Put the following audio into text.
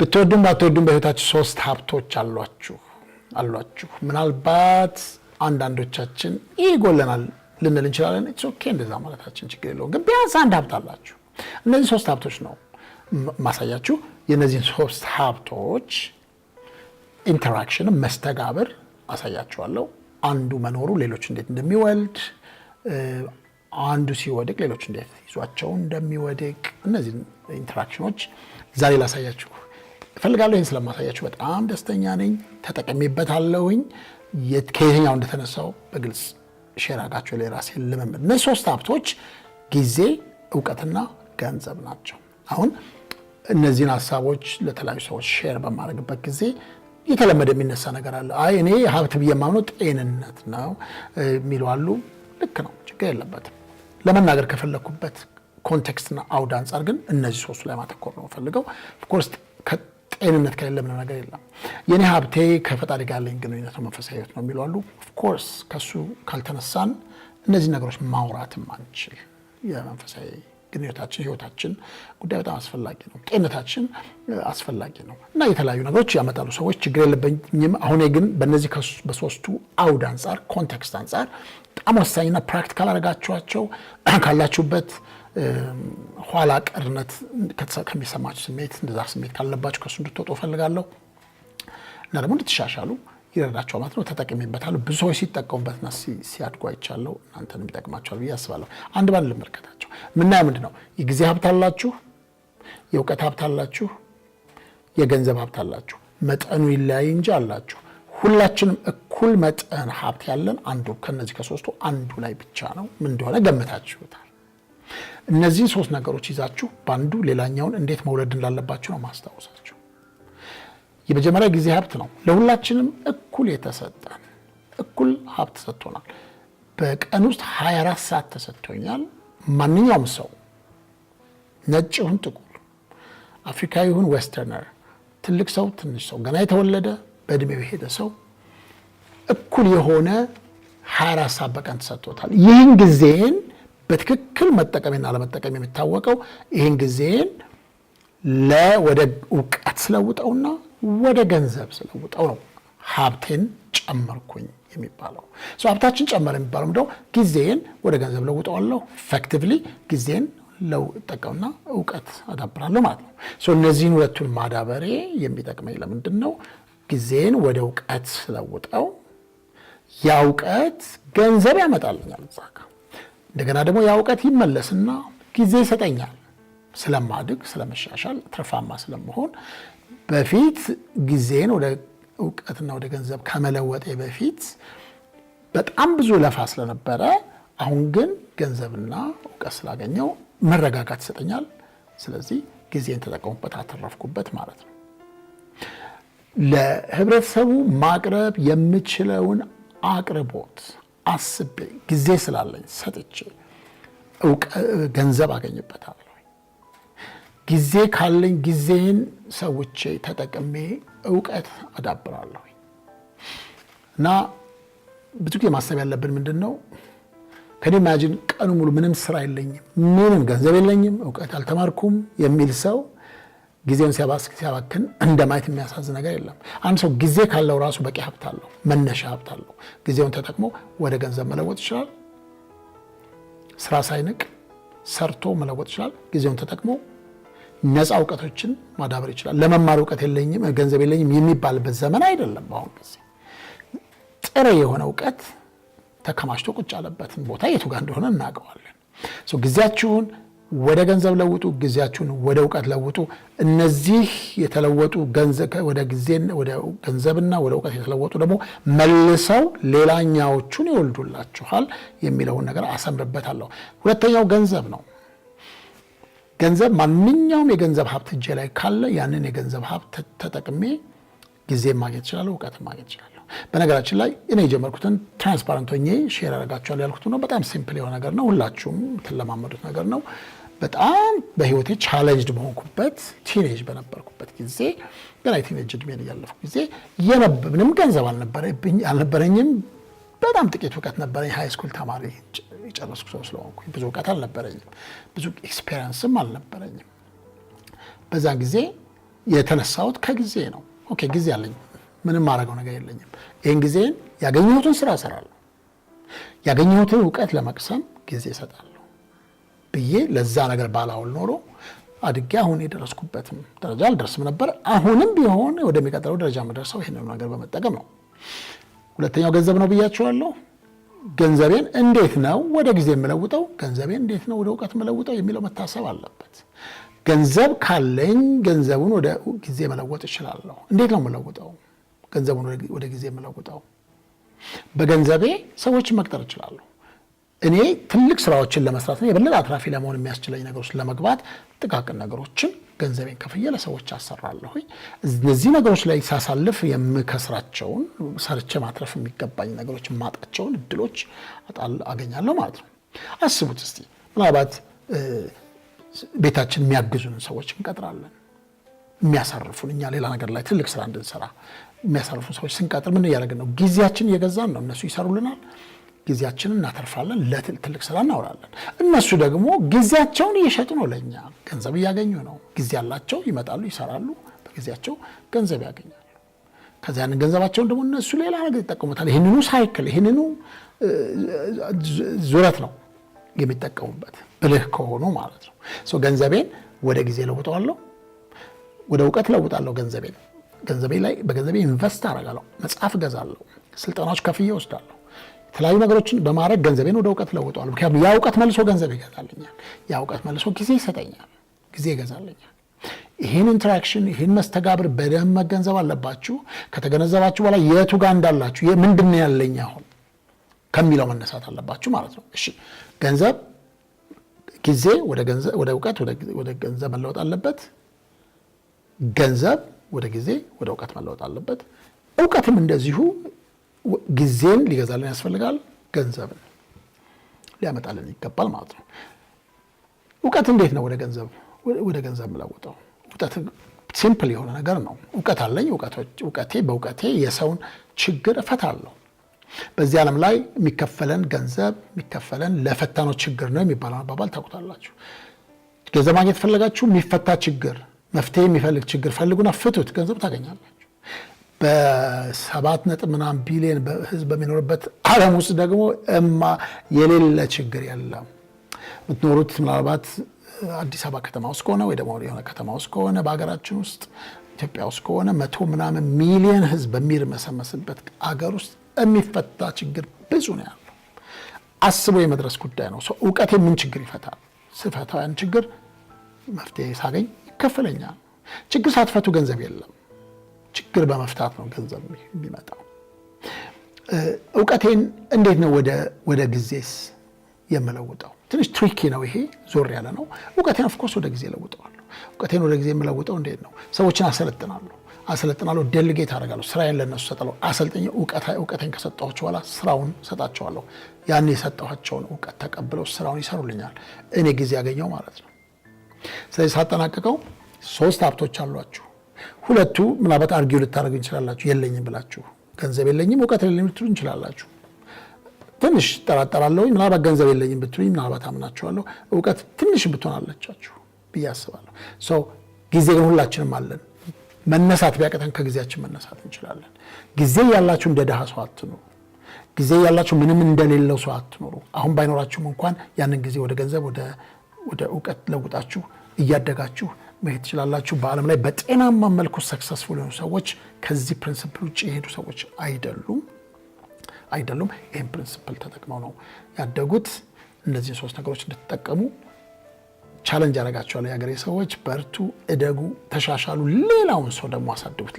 ብትወዱም ባትወዱም በህይወታችሁ ሶስት ሀብቶች አሏችሁ ምናልባት አንዳንዶቻችን ይጎለናል ልንል እንችላለን ኢትስ ኦኬ እንደዛ ማለታችን ችግር የለውም ግን ቢያንስ አንድ ሀብት አላችሁ እነዚህ ሶስት ሀብቶች ነው ማሳያችሁ የነዚህን ሶስት ሀብቶች ኢንተራክሽን መስተጋብር አሳያችኋለሁ አንዱ መኖሩ ሌሎች እንዴት እንደሚወልድ አንዱ ሲወድቅ ሌሎች እንዴት ይዟቸው እንደሚወድቅ እነዚህ ኢንተራክሽኖች ዛሬ ላሳያችሁ ፈልጋለሁ ይሄን ስለማሳያችሁ በጣም ደስተኛ ነኝ ተጠቅሜበታለሁኝ ከየትኛው እንደተነሳው በግልጽ ሼር አጋችሁ ለራሴ ለመምር እነዚህ ሶስት ሀብቶች ጊዜ ዕውቀትና ገንዘብ ናቸው አሁን እነዚህን ሐሳቦች ለተለያዩ ሰዎች ሼር በማድረግበት ጊዜ የተለመደ የሚነሳ ነገር አለ አይ እኔ ሀብት በየማምነው ጤንነት ነው የሚሉአሉ ልክ ነው ችግር የለበትም ለመናገር ከፈለኩበት ኮንቴክስትና አውድ አንፃር ግን እነዚህ ሶስቱ ላይ ማተኮር ነው ፈልገው ኦፍ ኮርስ ጤንነት ከሌለ ምንም ነገር የለም የኔ ሀብቴ ከፈጣሪ ጋር ያለኝ ግንኙነት ነው መንፈሳዊ ህይወት ነው የሚሉአሉ ኦፍ ኮርስ ከሱ ካልተነሳን እነዚህ ነገሮች ማውራትም አንችል የመንፈሳዊ ግንኙነታችን ህይወታችን ጉዳይ በጣም አስፈላጊ ነው ጤንነታችን አስፈላጊ ነው እና የተለያዩ ነገሮች ያመጣሉ ሰዎች ችግር የለብኝም አሁን ግን በእነዚህ በሶስቱ አውድ አንፃር ኮንቴክስት አንፃር በጣም ወሳኝና ፕራክቲካል አረጋችኋቸው ካላችሁበት ኋላ ቀርነት ከሚሰማችሁ ስሜት እንደዛ ስሜት ካለባችሁ ከሱ እንድትወጡ ፈልጋለሁ እና ደግሞ እንድትሻሻሉ ይረዳቸው ማለት ነው ተጠቅሜበታለሁ ብዙ ሰዎች ሲጠቀሙበትና ሲያድጉ አይቻለሁ እናንተንም ይጠቅማችኋል ብዬ አስባለሁ አንድ ባል ልመልከታቸው ምናምን ምንድነው የጊዜ ሀብት አላችሁ የዕውቀት ሀብት አላችሁ የገንዘብ ሀብት አላችሁ መጠኑ ይለያይ እንጂ አላችሁ ሁላችንም እኩል መጠን ሀብት ያለን አንዱ ከነዚህ ከሶስቱ አንዱ ላይ ብቻ ነው ምን እንደሆነ ገምታችሁታል እነዚህ ሶስት ነገሮች ይዛችሁ ባንዱ ሌላኛውን እንዴት መውለድ እንዳለባችሁ ነው ማስተዋወሳችሁ የመጀመሪያ ጊዜ ሀብት ነው ለሁላችንም እኩል የተሰጠን እኩል ሀብት ተሰጥቶናል በቀን ውስጥ 24 ሰዓት ተሰጥቶኛል ማንኛውም ሰው ነጭ ይሁን ጥቁር አፍሪካዊ ይሁን ዌስተርነር ትልቅ ሰው ትንሽ ሰው ገና የተወለደ በእድሜው ሄደ ሰው እኩል የሆነ 24 ሰዓት በቀን ተሰጥቶታል ይህን ጊዜን በትክክል መጠቀምና ለመጠቀም የሚታወቀው ይህን ጊዜን ወደ ዕውቀት ስለውጠውና ወደ ገንዘብ ስለውጠው ነው ሀብቴን ጨመርኩኝ የሚባለው ሀብታችን ጨመረ የሚባለው እንደው ጊዜን ወደ ገንዘብ ለውጠዋለሁ ኢፌክቲቭሊ ጊዜን ለውጠቀውና ዕውቀት አዳብራለሁ ማለት ነው እነዚህን ሁለቱን ማዳበሬ የሚጠቅመኝ ለምንድን ነው ጊዜን ወደ ዕውቀት ስለውጠው ያ ዕውቀት ገንዘብ ያመጣልኛል ዛካ እንደገና ደግሞ ያ ዕውቀት ይመለስና ጊዜ ይሰጠኛል ስለማድግ ስለመሻሻል ትርፋማ ስለመሆን በፊት ጊዜን ወደ ዕውቀትና ወደ ገንዘብ ከመለወጤ በፊት በጣም ብዙ ለፋ ስለነበረ አሁን ግን ገንዘብና ዕውቀት ስላገኘው መረጋጋት ይሰጠኛል ስለዚህ ጊዜን ተጠቀሙበት አተረፍኩበት ማለት ነው ለህብረተሰቡ ማቅረብ የምችለውን አቅርቦት አስቤ ጊዜ ስላለኝ ሰጥቼ ገንዘብ አገኝበታለሁ ጊዜ ካለኝ ጊዜን ሰውቼ ተጠቅሜ ዕውቀት አዳብራለሁ እና ብዙ ጊዜ ማሰብ ያለብን ምንድነው ከኔ ኢማጂን ቀኑ ሙሉ ምንም ስራ የለኝም ምንም ገንዘብ የለኝም ዕውቀት አልተማርኩም የሚል ሰው ጊዜውን ሲያባክን እንደማየት የሚያሳዝን ነገር የለም አንድ ሰው ጊዜ ካለው ራሱ በቂ ሀብት አለው መነሻ ሀብት አለው ጊዜውን ተጠቅሞ ወደ ገንዘብ መለወጥ ይችላል ስራ ሳይንቅ ሰርቶ መለወጥ ይችላል ጊዜውን ተጠቅሞ ነፃ ዕውቀቶችን ማዳበር ይችላል ለመማር ዕውቀት የለኝም ገንዘብ የለኝም የሚባልበት ዘመን አይደለም አሁን ጊዜ ጥሬ የሆነ ዕውቀት ተከማችቶ ቁጭ ያለበትን ቦታ የቱ ጋር እንደሆነ እናውቀዋለን ጊዜያችሁን ወደ ገንዘብ ለውጡ ጊዜያችሁን ወደ ዕውቀት ለውጡ እነዚህ የተለወጡ ወደ ጊዜን ወደ ገንዘብና ወደ ዕውቀት የተለወጡ ደግሞ መልሰው ሌላኛዎቹን ይወልዱላችኋል የሚለውን ነገር አሰምርበታለሁ ሁለተኛው ገንዘብ ነው ገንዘብ ማንኛውም የገንዘብ ሀብት እጄ ላይ ካለ ያንን የገንዘብ ሀብት ተጠቅሜ ጊዜ ማግኘት ይችላልው ዕውቀት ማግኘት ይችላልው በነገራችን ላይ እኔ የጀመርኩትን ትራንስፓረንት ሆኜ ሼር አደርጋችኋለሁ ያልኩት ነው በጣም ሲምፕል የሆነ ነገር ነው ሁላችሁም ተለማመዱት ነገር ነው በጣም በህይወቴ ቻሌንጅድ በሆንኩበት ቲኔጅ በነበርኩበት ጊዜ ገና ቲኔጅ እድሜን ያለፍኩ ጊዜ ምንም ገንዘብ አልነበረኝም በጣም ጥቂት ዕውቀት ነበረኝ ሃይ ስኩል ተማሪ የጨረስኩ ሰው ስለሆንኩኝ ብዙ ዕውቀት አልነበረኝም ብዙ ኤክስፒሪየንስም አልነበረኝም በዛ ጊዜ የተነሳሁት ከጊዜ ነው። ኦኬ ጊዜ አለኝ፣ ምንም ማድረገው ነገር የለኝም። ይህን ጊዜን ያገኘሁትን ስራ እሰራለሁ፣ ያገኘሁትን እውቀት ለመቅሰም ጊዜ እሰጣለሁ ብዬ ለዛ ነገር ባላውል ኖሮ አድጌ አሁን የደረስኩበትም ደረጃ አልደርስም ነበር። አሁንም ቢሆን ወደሚቀጥለው ደረጃ የምደርሰው ይህንን ነገር በመጠቀም ነው። ሁለተኛው ገንዘብ ነው ብያቸዋለሁ። ገንዘቤን እንዴት ነው ወደ ጊዜ የምለውጠው፣ ገንዘቤን እንዴት ነው ወደ እውቀት የምለውጠው የሚለው መታሰብ አለበት። ገንዘብ ካለኝ ገንዘቡን ወደ ጊዜ መለወጥ እችላለሁ። እንዴት ነው የምለውጠው? ገንዘቡን ወደ ጊዜ የምለውጠው በገንዘቤ ሰዎችን መቅጠር እችላለሁ። እኔ ትልቅ ስራዎችን ለመስራት ነው የበለጠ አትራፊ ለመሆን የሚያስችለኝ ነገሮች ለመግባት ጥቃቅን ነገሮችን ገንዘቤን ከፍዬ ለሰዎች አሰራለሁ። እነዚህ ነገሮች ላይ ሳሳልፍ የምከስራቸውን ሰርቼ ማትረፍ የሚገባኝ ነገሮች ማጣቸውን እድሎች አገኛለሁ ማለት ነው። አስቡት እስቲ ምናልባት ቤታችን የሚያግዙን ሰዎች እንቀጥራለን፣ የሚያሳርፉን እኛ ሌላ ነገር ላይ ትልቅ ስራ እንድንሰራ የሚያሳርፉን ሰዎች ስንቀጥር ምን እያደረግን ነው? ጊዜያችን እየገዛን ነው። እነሱ ይሰሩልናል፣ ጊዜያችንን እናተርፋለን፣ ለትልቅ ስራ እናውላለን። እነሱ ደግሞ ጊዜያቸውን እየሸጡ ነው፣ ለእኛ ገንዘብ እያገኙ ነው። ጊዜ ያላቸው ይመጣሉ፣ ይሰራሉ፣ በጊዜያቸው ገንዘብ ያገኛሉ። ከዚያ ያንን ገንዘባቸውን ደግሞ እነሱ ሌላ ነገር ይጠቀሙታል። ይህንኑ ሳይክል ይህንኑ ዙረት ነው የሚጠቀሙበት ብልህ ከሆኑ ማለት ነው። ገንዘቤን ወደ ጊዜ ለውጠዋለሁ፣ ወደ እውቀት ለውጣለሁ። ገንዘቤ ላይ በገንዘቤ ኢንቨስት አደርጋለሁ፣ መጽሐፍ እገዛለሁ፣ ስልጠናዎች ከፍዬ ወስዳለሁ። የተለያዩ ነገሮችን በማድረግ ገንዘቤን ወደ እውቀት ለውጠዋለሁ። ምክንያቱም ያ እውቀት መልሶ ገንዘብ ይገዛልኛል፣ ያ እውቀት መልሶ ጊዜ ይሰጠኛል፣ ጊዜ ይገዛልኛል። ይህን ኢንተራክሽን ይህን መስተጋብር በደንብ መገንዘብ አለባችሁ። ከተገነዘባችሁ በኋላ የቱ ጋር እንዳላችሁ ምንድን ነው ያለኝ አሁን ከሚለው መነሳት አለባችሁ ማለት ነው። እሺ ገንዘብ ጊዜ ወደ እውቀት ወደ ገንዘብ መለወጥ አለበት። ገንዘብ ወደ ጊዜ ወደ እውቀት መለወጥ አለበት። እውቀትም እንደዚሁ ጊዜን ሊገዛልን ያስፈልጋል፣ ገንዘብን ሊያመጣልን ይገባል ማለት ነው። እውቀት እንዴት ነው ወደ ገንዘብ መለወጠው? እውቀት ሲምፕል የሆነ ነገር ነው። እውቀት አለኝ፣ በእውቀቴ የሰውን ችግር እፈታለሁ። በዚህ ዓለም ላይ የሚከፈለን ገንዘብ የሚከፈለን ለፈታነው ችግር ነው የሚባለው አባባል ታውቁታላችሁ። ገንዘብ ማግኘት ፈለጋችሁ፣ የሚፈታ ችግር መፍትሄ የሚፈልግ ችግር ፈልጉና ፍቱት፣ ገንዘብ ታገኛላችሁ። በ7.ምናምን ቢሊዮን ህዝብ በሚኖርበት ዓለም ውስጥ ደግሞ የሌለ ችግር የለም። የምትኖሩት ምናልባት አዲስ አበባ ከተማ ውስጥ ከሆነ ወይ ደግሞ የሆነ ከተማ ውስጥ ከሆነ በሀገራችን ውስጥ ኢትዮጵያ ውስጥ ከሆነ 100 ሚሊዮን ህዝብ በሚርመሰመስበት አገር ውስጥ የሚፈታ ችግር ብዙ ነው ያለው። አስቦ የመድረስ ጉዳይ ነው። እውቀቴ ምን ችግር ይፈታል? ስፈታው ያን ችግር መፍትሄ ሳገኝ ይከፈለኛል። ችግር ሳትፈቱ ገንዘብ የለም። ችግር በመፍታት ነው ገንዘብ የሚመጣው። እውቀቴን እንዴት ነው ወደ ጊዜስ የምለውጠው? ትንሽ ትሪኪ ነው ይሄ፣ ዞር ያለ ነው። እውቀቴን ኦፍኮርስ ወደ ጊዜ ለውጠዋለሁ። እውቀቴን ወደ ጊዜ የምለውጠው እንዴት ነው? ሰዎችን አሰለጥናለሁ፣ ዴሊጌት አደርጋለሁ፣ ስራዬን ለነሱ ሰጣለሁ። አሰልጥኜ እውቀቴን ከሰጠኋቸው በኋላ ስራውን ሰጣቸዋለሁ። ያን የሰጠኋቸውን እውቀት ተቀብለው ስራውን ይሰሩልኛል። እኔ ጊዜ ያገኘው ማለት ነው። ስለዚህ ሳጠናቅቀው 3 ሀብቶች አሏችሁ። 2ቱ ምናልባት አርጊው ልታደርጉ እንችላላችሁ። የለኝም ብላችሁ ገንዘብ የለኝም እውቀት የለኝም ልትሉ እንችላላችሁ። ትንሽ ጠራጠራለሁ። ምናልባት ገንዘብ የለኝም ብትሉኝ ምናልባት አምናችኋለሁ። እውቀት ትንሽ ብትሆን አለቻችሁ ብዬ አስባለሁ። ጊዜ ግን ሁላችንም አለን። መነሳት ቢያቀተን ከጊዜያችን መነሳት እንችላለን። ጊዜ ያላችሁ እንደ ድሃ ሰው አትኑሩ። ጊዜ ያላችሁ ምንም እንደሌለው ሰው አትኑሩ። አሁን ባይኖራችሁም እንኳን ያንን ጊዜ ወደ ገንዘብ ወደ እውቀት ለውጣችሁ እያደጋችሁ መሄድ ትችላላችሁ። በዓለም ላይ በጤናማ መልኩ ሰክሰስፉል የሆኑ ሰዎች ከዚህ ፕሪንሲፕል ውጭ የሄዱ ሰዎች አይደሉም። ይህን ፕሪንሲፕል ተጠቅመው ነው ያደጉት። እነዚህን 3 ነገሮች እንድትጠቀሙ ቻለንጅ ያደርጋቸዋል። የሀገሬ ሰዎች በርቱ፣ እደጉ፣ ተሻሻሉ። ሌላውን ሰው ደግሞ አሳድጉት።